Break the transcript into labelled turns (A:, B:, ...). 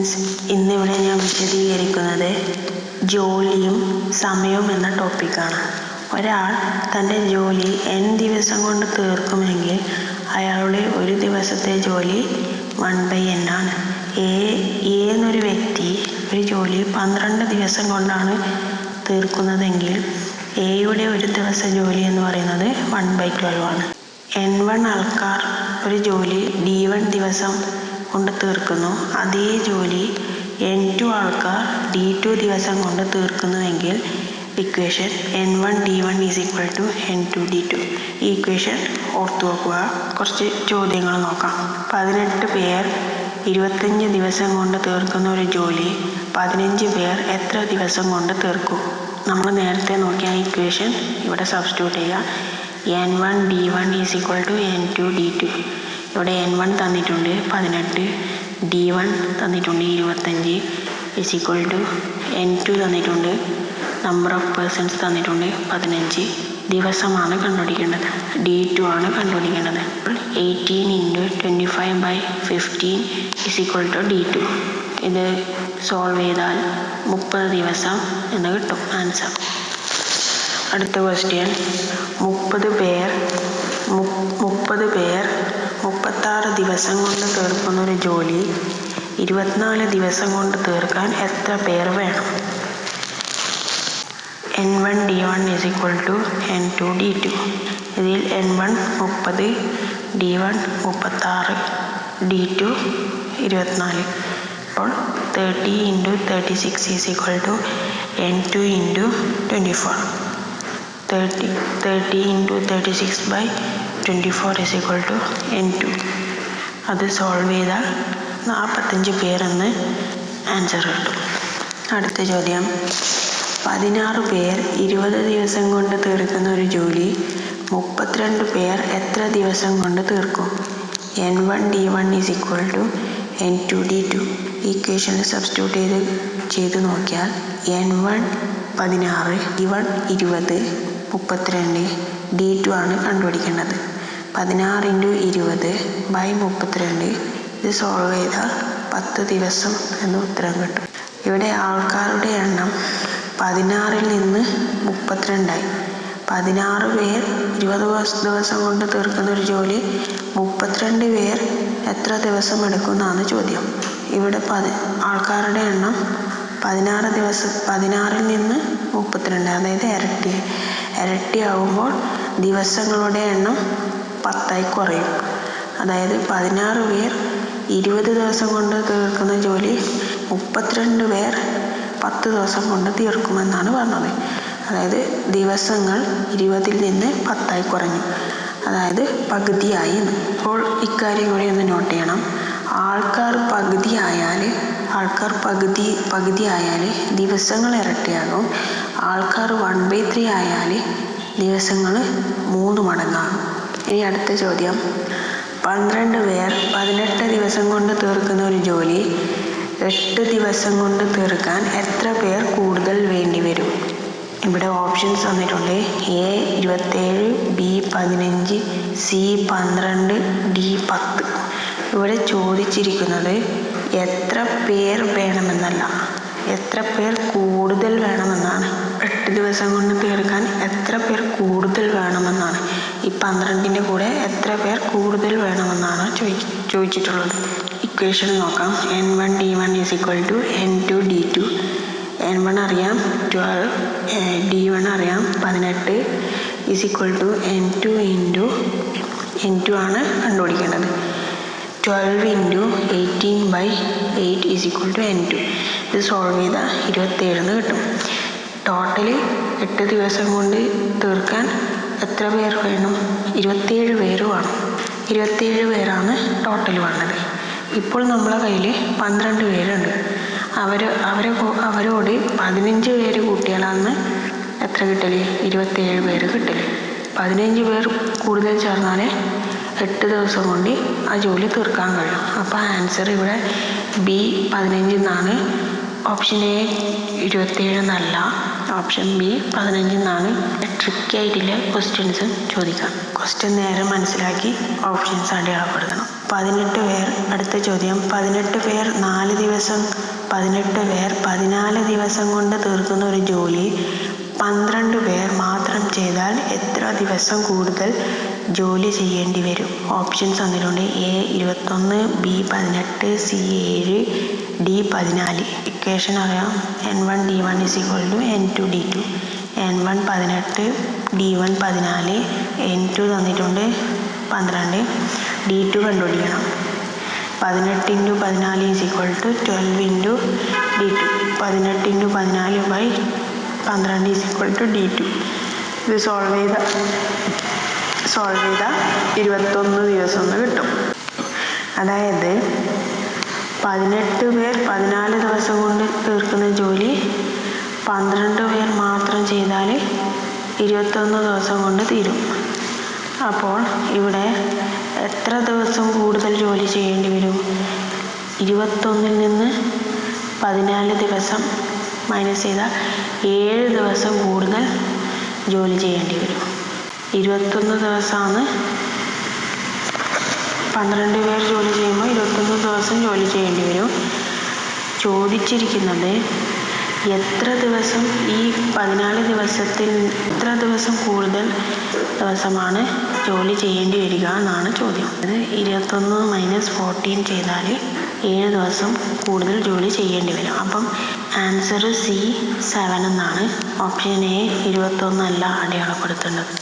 A: Friends, ഇന്നിവിടെ ഞാൻ വിശദീകരിക്കുന്നത് ജോലിയും സമയവും എന്ന ടോപ്പിക്കാണ്. ഒരാൾ തൻ്റെ ജോലി n ദിവസം കൊണ്ട് തീർക്കുമെങ്കിൽ അയാളുടെ ഒരു ദിവസത്തെ ജോലി 1/n ആണ്. എ എന്നൊരു വ്യക്തി ഒരു ജോലി 12 ദിവസം കൊണ്ടാണ് തീർക്കുന്നതെങ്കിൽ എയുടെ ഒരു ദിവസ ജോലി എന്ന് പറയുന്നത് 1/12 ആണ്. n1 ആൾക്കാർ ഒരു ജോലി d1 ദിവസം കൊണ്ട് തീർക്കുന്നു. അതേ ജോലി n2 ആൾക്കാർ d2 ദിവസം കൊണ്ട് തീർക്കുന്നുവെങ്കിൽ equation n1 d1 = n2 d2. ഈ ഇക്വേഷൻ ഓർത്തു വെക്കുക. കുറച്ച് ചോദ്യങ്ങൾ നോക്കാം. 18 പേർ 25 ദിവസം കൊണ്ട് തീർക്കുന്ന ഒരു ജോലി 15 പേർ എത്ര ദിവസം കൊണ്ട് തീർക്കും? നമ്മൾ നേരത്തെ നോക്കിയ ഇക്വേഷൻ ഇവിടെ സബ്സ്റ്റിറ്റ്യൂട്ട് ചെയ്യുക. n1 d1 = n2 d2. ഇവിടെ n1 തന്നിട്ടുണ്ട് 18, d1 തന്നിട്ടുണ്ട് 25 n2 തന്നിട്ടുണ്ട്, നമ്പർ ഓഫ് പേഴ്സൺസ് തന്നിട്ടുണ്ട് 15, ദിവസമാണ് കണ്ടുപിടിക്കേണ്ടത്, d2 ആണ് കണ്ടുപിടിക്കേണ്ടത്. 18 × 25/15 d2. ഇത് സോൾവ് ചെയ്താൽ 30 ദിവസം എന്ന് കിട്ടും ആൻസർ. അടുത്ത ക്വസ്റ്റ്യൻ, 30 പേർ 36 ദിവസം കൊണ്ട് തീർക്കുന്ന ഒരു ജോലി 24 ദിവസം കൊണ്ട് തീർക്കാൻ എത്ര പേർ വേണം? n1 d1 = n2 d2. ഇതിൽ n1 30, d1 36, d2 24. അപ്പോൾ 30 × 36 n2 × 24. 30 × 36/24 n2. അത് സോൾവ് ചെയ്താൽ 45 പേരെന്ന് ആൻസർ കിട്ടും. അടുത്ത ചോദ്യം, 16 പേർ 20 ദിവസം കൊണ്ട് തീർക്കുന്ന ഒരു ജോലി 32 പേർ എത്ര ദിവസം കൊണ്ട് തീർക്കും? n1 d1 = n2 d2. ഇക്വേഷനിൽ സബ്സ്റ്റിറ്റ്യൂട്ട് ചെയ്ത് നോക്കിയാൽ n1 16, d1 20, 32, d2 ആണ് കണ്ടുപിടിക്കേണ്ടത്. 16 × 20/32. ഇത് സോൾവ് ചെയ്താൽ 10 ദിവസം എന്ന് ഉത്തരം കിട്ടും. ഇവിടെ ആൾക്കാരുടെ എണ്ണം 16-ൽ നിന്ന് 32 ആയി. 16 പേർ 20 ദിവസം കൊണ്ട് തീർക്കുന്ന ഒരു ജോലി 32 പേർ എത്ര ദിവസം എടുക്കുമെന്നാണ് ചോദ്യം. ഇവിടെ ആൾക്കാരുടെ എണ്ണം 16-ൽ നിന്ന് 32, അതായത് ഇരട്ടിയാവുമ്പോൾ ദിവസങ്ങളുടെ എണ്ണം 10 കുറയും. അതായത് 16 പേർ 20 ദിവസം കൊണ്ട് തീർക്കുന്ന ജോലി 32 പേർ 10 ദിവസം കൊണ്ട് തീർക്കുമെന്നാണ് പറഞ്ഞത്. അതായത് ദിവസങ്ങൾ 20-ൽ നിന്ന് 10 കുറഞ്ഞു, അതായത് പകുതിയായി. അപ്പോൾ ഇക്കാര്യം കൂടി ഒന്ന് നോട്ട് ചെയ്യണം. ആൾക്കാർ പകുതി ആയാൽ ദിവസങ്ങൾ ഇരട്ടിയാകും. ആൾക്കാർ 1/3 ആയാൽ ദിവസങ്ങൾ 3 മടങ്ങാകും. ഇനി അടുത്ത ചോദ്യം, 12 പേർ 18 ദിവസം കൊണ്ട് തീർക്കുന്ന ഒരു ജോലി 8 ദിവസം കൊണ്ട് തീർക്കാൻ എത്ര പേർ കൂടുതൽ വേണ്ടി വരും? ഇവിടെ ഓപ്ഷൻസ് തന്നിട്ടുണ്ട്. A 27, B 15, C 12, D 10. ഇവിടെ ചോദിച്ചിരിക്കുന്നത് എത്ര പേർ വേണമെന്നല്ല, എത്ര പേർ കൂടുതൽ വേണമെന്നാണ്. 8 ദിവസം കൊണ്ട് തീർക്കാൻ എത്ര പേർ കൂടുതൽ വേണമെന്നാണ്. ഈ 12ൻ്റെ കൂടെ എത്ര പേർ കൂടുതൽ വേണമെന്നാണ് ചോദിച്ചിട്ടുള്ളത്. ഇക്വേഷൻ നോക്കാം. n1 d1 = n2 d2. n1 അറിയാം 12, d1 അറിയാം 18 n2 ആണ് കണ്ടുപിടിക്കേണ്ടത്. 12 × 18/8 n2. ഇത് സോൾവ് ചെയ്താൽ 27 എന്ന് കിട്ടും. ടോട്ടൽ 8 ദിവസം കൊണ്ട് തീർക്കാൻ എത്ര പേർ വേണം? 27 പേർ വേണം. 27 പേരാണ് ടോട്ടൽ വേണ്ടത്. ഇപ്പോൾ നമ്മളെ കയ്യിൽ 12 പേരുണ്ട്. അവരോട് 15 പേര് കൂട്ടിയാലാണ് എത്ര കിട്ടല്? 27 പേര് കിട്ടല്. 15 പേർ കൂടുതൽ ചേർന്നാൽ 8 ദിവസം കൊണ്ട് ആ ജോലി തീർക്കാൻ കഴിയും. അപ്പോൾ ആൻസർ ഇവിടെ B 15 എന്നാണ്. ഓപ്ഷൻ A 27 എന്നല്ല, ഓപ്ഷൻ B 15 എന്നാണ്. ട്രിക്കി ആയിട്ടുള്ള ക്വസ്റ്റ്യൻസ് ചോദിക്കാം. ക്വസ്റ്റ്യൻ നേരെ മനസ്സിലാക്കി ഓപ്ഷൻസ് അടയാളപ്പെടുത്തണം. 18 പേർ. അടുത്ത ചോദ്യം, 18 പേർ 4 ദിവസം 18 പേർ 14 ദിവസം കൊണ്ട് തീർക്കുന്ന ഒരു ജോലി 12 പേർ മാത്രം ചെയ്താൽ എത്ര ദിവസം കൂടുതൽ ജോലി ചെയ്യേണ്ടി വരും? ഓപ്ഷൻസ് തന്നിട്ടുണ്ട്. A 21, B 18, C 7, D 14. Equation അറിയാം. N1 D1 = N2 D2. N1 18, D1 14, N2 തന്നിട്ടുണ്ട് 12, D2 കണ്ടുപിടിക്കണം. 18 × 14 = 12 × D2. 18 × 14/12 = D2. ഇത് സോൾവ് ചെയ്ത 21 ദിവസം എന്ന് കിട്ടും. അതായത് 18 പേർ 14 ദിവസം കൊണ്ട് തീർക്കുന്ന ജോലി 12 പേർ മാത്രം ചെയ്താൽ 21 ദിവസം കൊണ്ട് തീരും. അപ്പോൾ ഇവിടെ എത്ര ദിവസം കൂടുതൽ ജോലി ചെയ്യേണ്ടി വരും? 21-ൽ നിന്ന് 14 ദിവസം മൈനസ് ചെയ്താൽ 7 ദിവസം കൂടുതൽ ജോലി ചെയ്യേണ്ടി വരും. 21 ദിവസമാണ് 12 പേർ ജോലി ചെയ്യുമ്പോൾ 21 ദിവസം ജോലി ചെയ്യേണ്ടി വരും. ചോദിച്ചിരിക്കുന്നത് എത്ര ദിവസം, ഈ 14 ദിവസത്തിൽ എത്ര ദിവസം കൂടുതൽ ദിവസമാണ് ജോലി ചെയ്യേണ്ടി വരിക എന്നാണ് ചോദ്യം. അത് 21 - 14 ചെയ്താൽ 7 ദിവസം കൂടുതൽ ജോലി ചെയ്യേണ്ടി വരും. അപ്പം ആൻസർ C 7 എന്നാണ്. ഓപ്ഷൻ എ 21 അല്ല അടയാളപ്പെടുത്തേണ്ടത്.